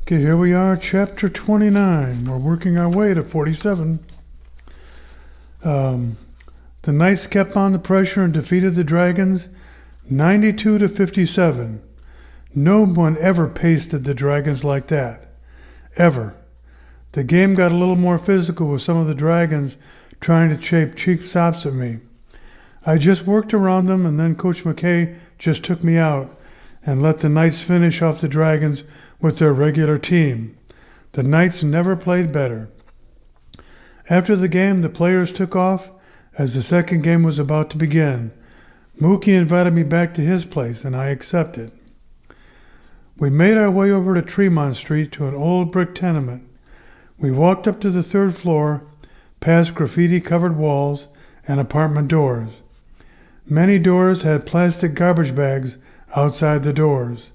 Okay, here we are, chapter 29. We're working our way to 47. The Knights kept on the pressure and defeated the Dragons 92-57. No one ever pasted the Dragons like that. Ever. The game got a little more physical with some of the Dragons trying to shape cheap shots at me. I just worked around them, and then Coach McKay just took me out and let the Knights finish off the Dragons with their regular team. The Knights never played better. After the game, the players took off as the second game was about to begin. Mookie invited me back to his place, and I accepted. We made our way over to Tremont Street to an old brick tenement. We walked up to the third floor, past graffiti-covered walls and apartment doors. Many doors had plastic garbage bags outside the doors.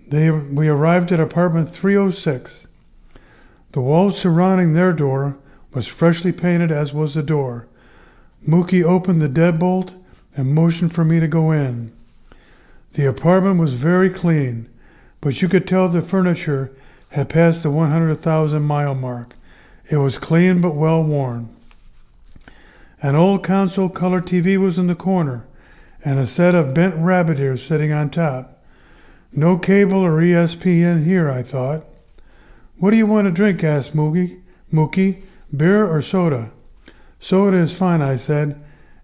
We arrived at apartment 306. The wall surrounding their door was freshly painted, as was the door. Mookie opened the deadbolt and motioned for me to go in. The apartment was very clean, but you could tell the furniture had passed the 100,000-mile mark. It was clean but well worn. An old console color TV was in the corner, and a set of bent rabbit ears sitting on top. No cable or ESPN here, I thought. "What do you want to drink?" asked Mookie. "Beer or soda?" "Soda is fine," I said.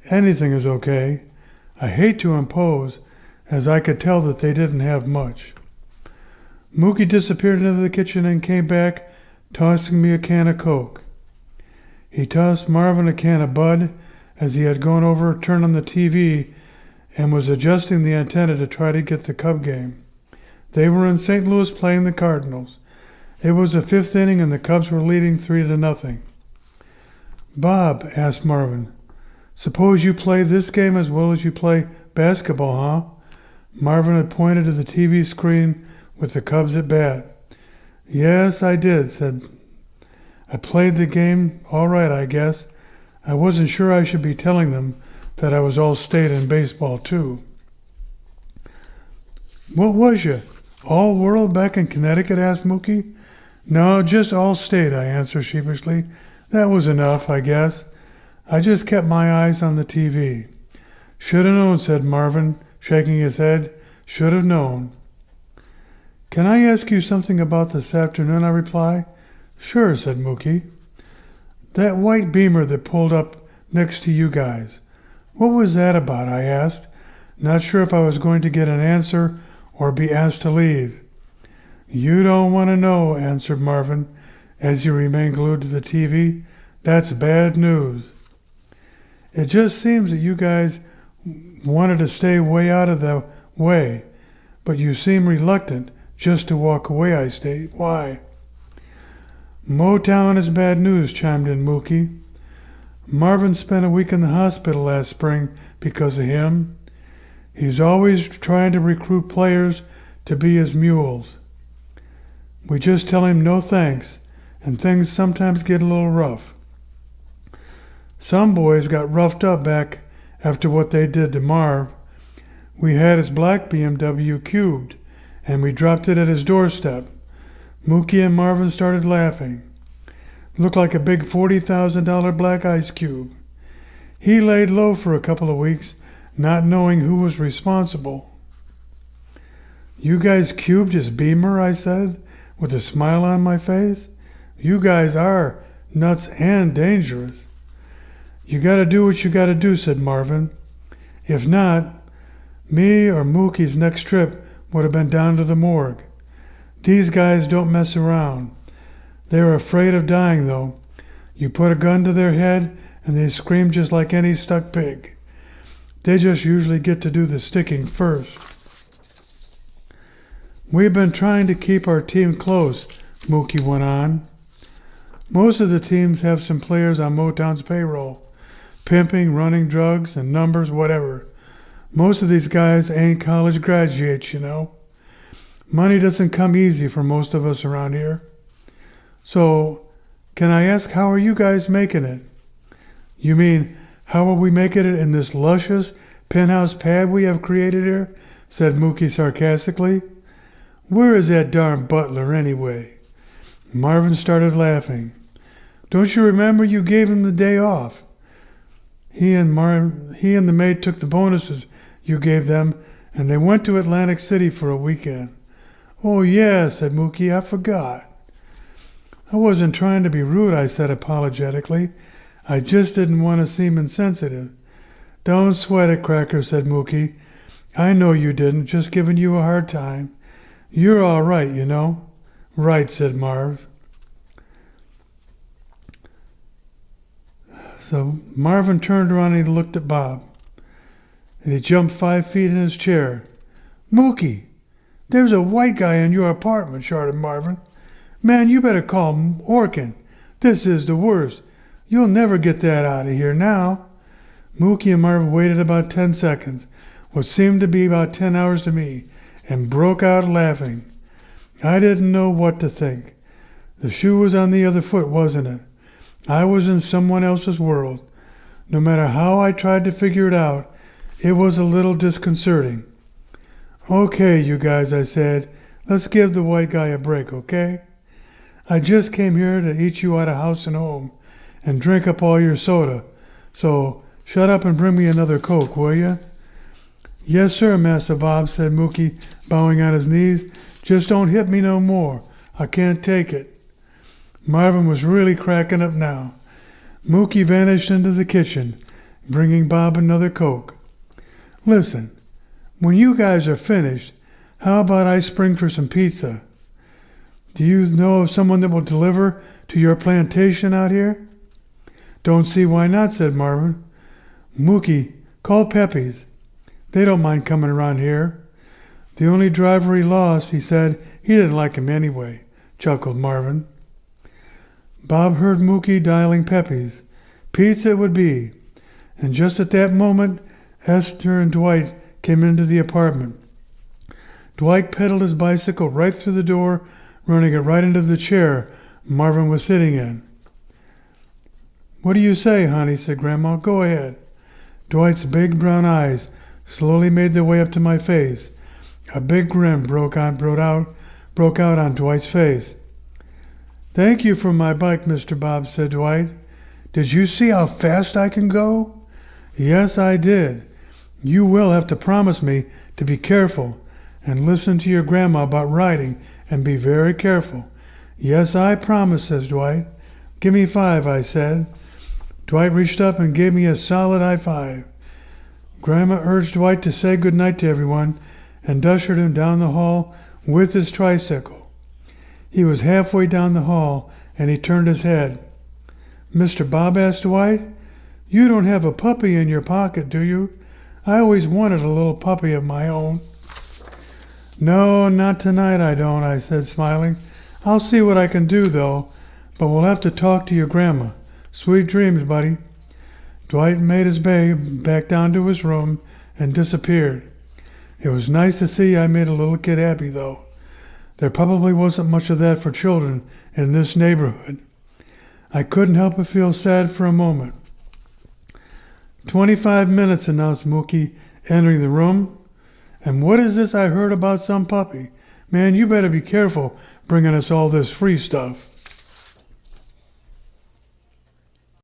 "Anything is okay." I hate to impose, as I could tell that they didn't have much. Mookie disappeared into the kitchen and came back, tossing me a can of Coke. He tossed Marvin a can of Bud as he had gone over, turned on the TV, and was adjusting the antenna to try to get the Cub game. They were in St. Louis playing the Cardinals. It was the fifth inning and the Cubs were leading 3-0. "Bob," asked Marvin, "suppose you play this game as well as you play basketball, huh?" Marvin had pointed to the TV screen with the Cubs at bat. "Yes, I did," said. "I played the game all right, I guess. I wasn't sure I should be telling them that I was all-state in baseball, too." "What was you? All-world back in Connecticut?" asked Mookie. "No, just all-state," I answered sheepishly. "That was enough, I guess. I just kept my eyes on the TV." "Should have known," said Marvin, shaking his head. "Should have known." "Can I ask you something about this afternoon?" I replied. "Sure," said Mookie. "That white Beamer that pulled up next to you guys. What was that about?" I asked, not sure if I was going to get an answer or be asked to leave. "You don't want to know," answered Marvin, as he remained glued to the TV. "That's bad news. It just seems that you guys wanted to stay way out of the way, but you seem reluctant just to walk away," I stated. "Why?" "Motown is bad news," chimed in Mookie. "Marvin spent a week in the hospital last spring because of him. He's always trying to recruit players to be his mules. We just tell him no thanks, and things sometimes get a little rough. Some boys got roughed up back after what they did to Marv. We had his black BMW cubed, and we dropped it at his doorstep." Mookie and Marvin started laughing. "Looked like a big $40,000 black ice cube. He laid low for a couple of weeks, not knowing who was responsible." "You guys cubed his Beamer?" I said, with a smile on my face. "You guys are nuts and dangerous." "You gotta do what you gotta do," said Marvin. "If not, me or Mookie's next trip would have been down to the morgue. These guys don't mess around. They're afraid of dying, though. You put a gun to their head, and they scream just like any stuck pig. They just usually get to do the sticking first." "We've been trying to keep our team close," Mookie went on. "Most of the teams have some players on Motown's payroll. Pimping, running drugs, and numbers, whatever. Most of these guys ain't college graduates, you know. Money doesn't come easy for most of us around here. So, can I ask, how are you guys making it?" "You mean, how are we making it in this luscious penthouse pad we have created here?" said Mookie sarcastically. Where is that darn butler, anyway?" Marvin started laughing. "Don't you remember you gave him the day off? He and the maid took the bonuses you gave them, and they went to Atlantic City for a weekend." "Oh, yeah," said Mookie. "I forgot." "I wasn't trying to be rude," I said apologetically. "I just didn't want to seem insensitive." "Don't sweat it, Cracker," said Mookie. "I know you didn't, just giving you a hard time. You're all right, you know." "Right," said Marv. So Marvin turned around and he looked at Bob. And he jumped 5 feet in his chair. "Mookie, there's a white guy in your apartment," shouted Marvin. "Man, you better call Orkin. This is the worst. You'll never get that out of here now." Mookie and Marvin waited about 10 seconds, what seemed to be about 10 hours to me, and broke out laughing. I didn't know what to think. The shoe was on the other foot, wasn't it? I was in someone else's world. No matter how I tried to figure it out, it was a little disconcerting. "Okay, you guys," I said, "let's give the white guy a break, okay? I just came here to eat you out of house and home and drink up all your soda. So shut up and bring me another Coke, will you?" "Yes, sir, Massa Bob," said Mookie, bowing on his knees. "Just don't hit me no more. I can't take it." Marvin was really cracking up now. Mookie vanished into the kitchen, bringing Bob another Coke. "Listen, when you guys are finished, how about I spring for some pizza? Do you know of someone that will deliver to your plantation out here?" "Don't see why not," said Marvin. "Mookie, call Pepe's. They don't mind coming around here. The only driver he lost, he said he didn't like him anyway," chuckled Marvin. Bob heard Mookie dialing Pepe's. Pizza it would be. And just at that moment, Esther and Dwight came into the apartment. Dwight pedaled his bicycle right through the door, running it right into the chair Marvin was sitting in. "What do you say, honey?" said Grandma. "Go ahead." Dwight's big brown eyes slowly made their way up to my face. A big grin broke out on Dwight's face. "Thank you for my bike, Mr. Bob," said Dwight. "Did you see how fast I can go?" "Yes, I did. You will have to promise me to be careful and listen to your grandma about riding and be very careful." "Yes, I promise," says Dwight. "Give me 5, I said." Dwight reached up and gave me a solid high five. Grandma urged Dwight to say good night to everyone and ushered him down the hall with his tricycle. He was halfway down the hall, and he turned his head. "Mr. Bob," asked Dwight, "you don't have a puppy in your pocket, do you? I always wanted a little puppy of my own." "No, not tonight I don't," I said, smiling. "I'll see what I can do, though, but we'll have to talk to your grandma. Sweet dreams, buddy." Dwight made his way back down to his room and disappeared. It was nice to see I made a little kid happy, though. There probably wasn't much of that for children in this neighborhood. I couldn't help but feel sad for a moment. 25 minutes, announced Mookie, entering the room. "And what is this I heard about some puppy? Man, you better be careful bringing us all this free stuff."